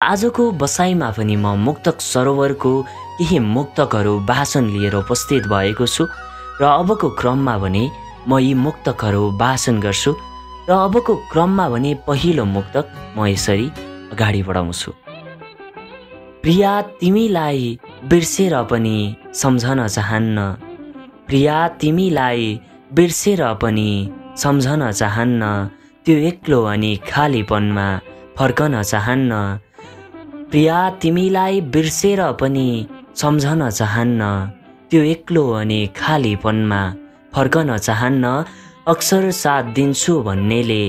आजको बसाइमा पनि म मुक्तक सरोवरको केही मुक्तकहरू वाचन लिएर उपस्थित भएको छु र अबको क्रममा भने म यी मुक्तकहरू वाचन गर्छु र अबको क्रममा भने पहिलो मुक्तक म यसरी अगाडि बढाउँछु। प्रिया तिमीलाई बिर्सेर पनि सम्झन चाहन्न, प्रिया तिमीलाई बिर्सेर पनि सम्झन चाहन्न, त्यो एक्लो अनि खालीपनमा फर्कन चाहन्न। प्रिया तिमीलाई बिर्सेर पनि सम्झन चाहन्न, त्यो एक्लो अनि खालीपनमा फर्कन चाहन्न। अक्सर साथ दिन्छु भन्नेले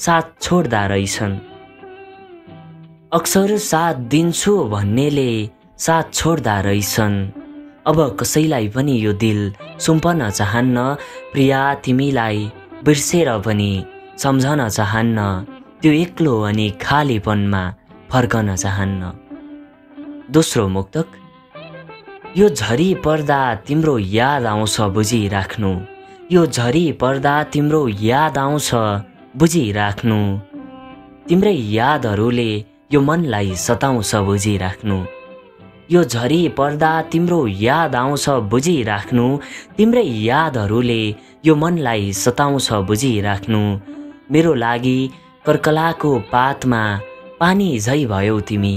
साथ छोड्दा रहेछन्, अक्सर साथ दिन्छु भन्नेले साथ छोड्दा रहेछन्। अब कसैलाई पनि यो दिल सुम्पन चाहन्न, प्रिया तिमीलाई बिर्सेर पनि सम्झन चाहन्न, त्यो एक्लो अनि खालीपनमा फर्कन चाहन्न। दोस्रो मुक्तक। यो झरी पर्दा तिम्रो याद आउँछ बुझिराख्नु, यो झरी पर्दा तिम्रो याद आउँछ बुझिराख्नु, तिम्रै यादहरूले यो मनलाई सताउँछ बुझिराख्नु। यो झरी पर्दा तिम्रो याद आउँछ बुझिराख्नु, तिम्रै यादहरूले यो मनलाई सताउँछ बुझिराख्नु। मेरो लागि कर्कलाको पातमा पानी झै भयौ तिमी,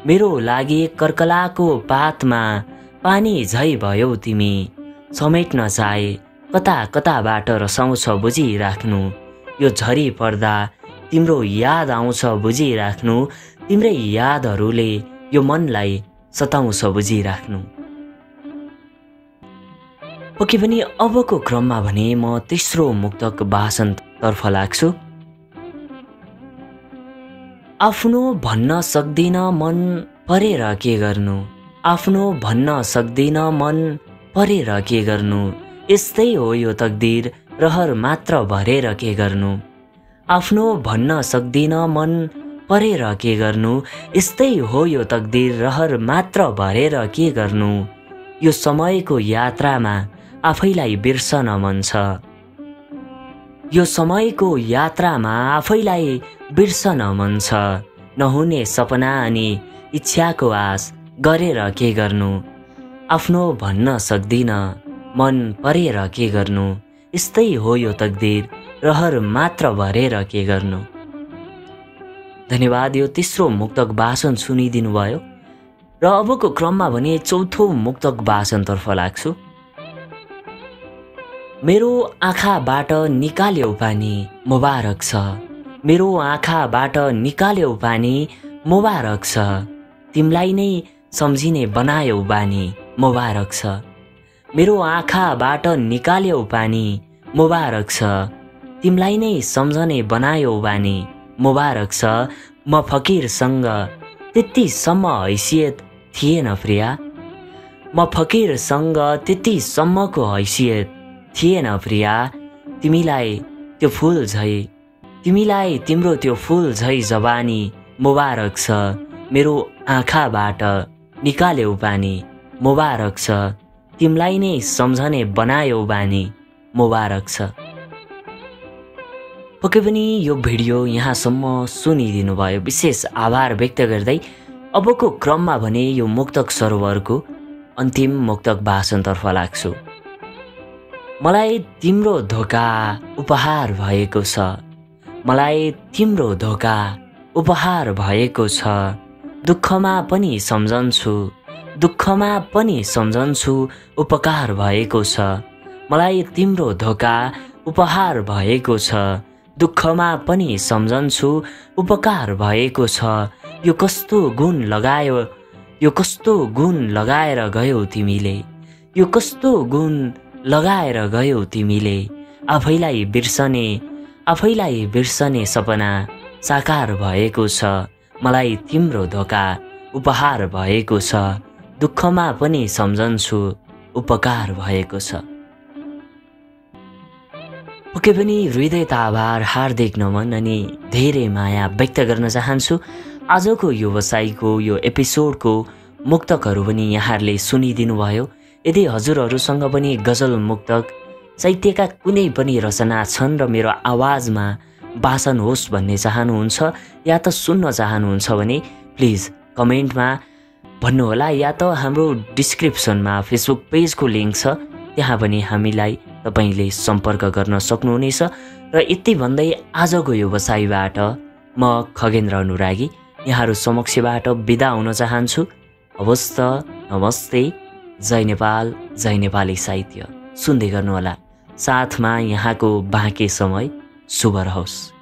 मेरो लागि कर्कलाको पातमा पानी झै भयौ तिमी। समेट्न चाहे कता कताबाट रसाउँछ बुझिराख्नु, यो झरी पर्दा तिम्रो याद आउँछ बुझिराख्नु, तिम्रै यादहरूले यो मनलाई सताउँछ बुझिराख्नु। पक्कै पनि अबको क्रममा भने म तेस्रो मुक्तक वाचनतर्फ लाग्छु। आफ्नो भन्न सक्दिन मन परेर के गर्नु, आफ्नो भन्न सक्दिन मन परेर के गर्नु, यस्तै हो यो तकदिर रहर मात्र भरेर के गर्नु। आफ्नो भन्न सक्दिन मन परेर के गर्नु, यस्तै हो यो तकदिर रहर मात्र भरेर के गर्नु। यो समयको यात्रामा आफैलाई बिर्सन मन छ, यो समयको यात्रामा आफैलाई बिर्सन मन छ। नहुने सपना अनि इच्छाको आश गरेर के गर्नु, आफ्नो भन्न सक्दिन मन परेर के गर्नु, यस्तै हो यो तकदिर रहर मात्र भरेर के गर्नु। धन्यवाद। यो तेस्रो मुक्तक वाचन सुनिदिनु भयो र अबको क्रममा भने चौथो मुक्तक वाचनतर्फ लाग्छु। मेरो आँखाबाट निकाल्यौ पानी मुबारक छ, मेरो आँखाबाट निकाल्यौ पानी मुबारक छ, तिमलाई नै सम्झिने बनायौ बानी मुबारक छ। मेरो आँखाबाट निकाल्यौ पानी मुबारक छ, तिमलाई नै सम्झने बनायौ बानी मुबारक छ। म फकिरसँग त्यतिसम्म हैसियत थिएन प्रिया, म फकिरसँग त्यतिसम्मको हैसियत थिएन प्रिया। तिमीलाई त्यो फुल झै, तिमीलाई तिम्रो त्यो फुल झै जवानी मुबारक छ। मेरो आँखाबाट निकाल्यौ पानी मुबारक छ, तिमलाई नै सम्झने बनायौ बानी मुबारक छ। पक्कै पनि यो भिडियो यहाँसम्म सुनिदिनु भयो, विशेष आभार व्यक्त गर्दै अबको क्रममा भने यो मुक्तक सरोवरको अन्तिम मुक्तक वाचनतर्फ लाग्छु। मलाई तिम्रो धोका उपहार भएको छ, मलाई तिम्रो धोका उपहार भएको छ, दुःखमा पनि सम्झन्छु, दुःखमा पनि सम्झन्छु उपकार भएको छ। मलाई तिम्रो धोका उपहार भएको छ, दुःखमा पनि सम्झन्छु उपकार भएको छ। यो कस्तो गुण लगायो, यो कस्तो गुण लगाएर गयौ तिमीले, यो कस्तो गुण लगाएर गयौ तिमीले। आफैलाई बिर्सने सपना साकार भएको छ, मलाई तिम्रो धोका उपहार भएको छ, दुःखमा पनि सम्झन्छु उपकार भएको छ। पक्कै पनि हृदयता आभार, हार्दिक नमन अनि धेरै माया व्यक्त गर्न चाहन्छु। आजको यो बसाइको यो एपिसोडको मुक्तकहरू पनि यहाँहरूले सुनिदिनु भयो। यदि हजुरहरूसँग पनि गजल मुक्तक साहित्यका कुनै पनि रचना छन् र मेरो आवाजमा वाचन होस् भन्ने चाहनुहुन्छ या त सुन्न चाहनुहुन्छ भने प्लिज कमेन्टमा भन्नुहोला, या त हाम्रो डिस्क्रिप्सनमा फेसबुक पेजको लिङ्क छ, त्यहाँ पनि हामीलाई तपाईँले सम्पर्क गर्न सक्नुहुनेछ। र यति भन्दै आजको यो बसाइबाट म खगेन्द्र अनुरागी यहाँहरू समक्षबाट बिदा हुन चाहन्छु। हवस् त, नमस्ते, जय नेपाल, जय नेपाली साहित्य। सुन्दै गर्नुहोला, साथमा यहाँको बाँकी समय शुभ रहोस्।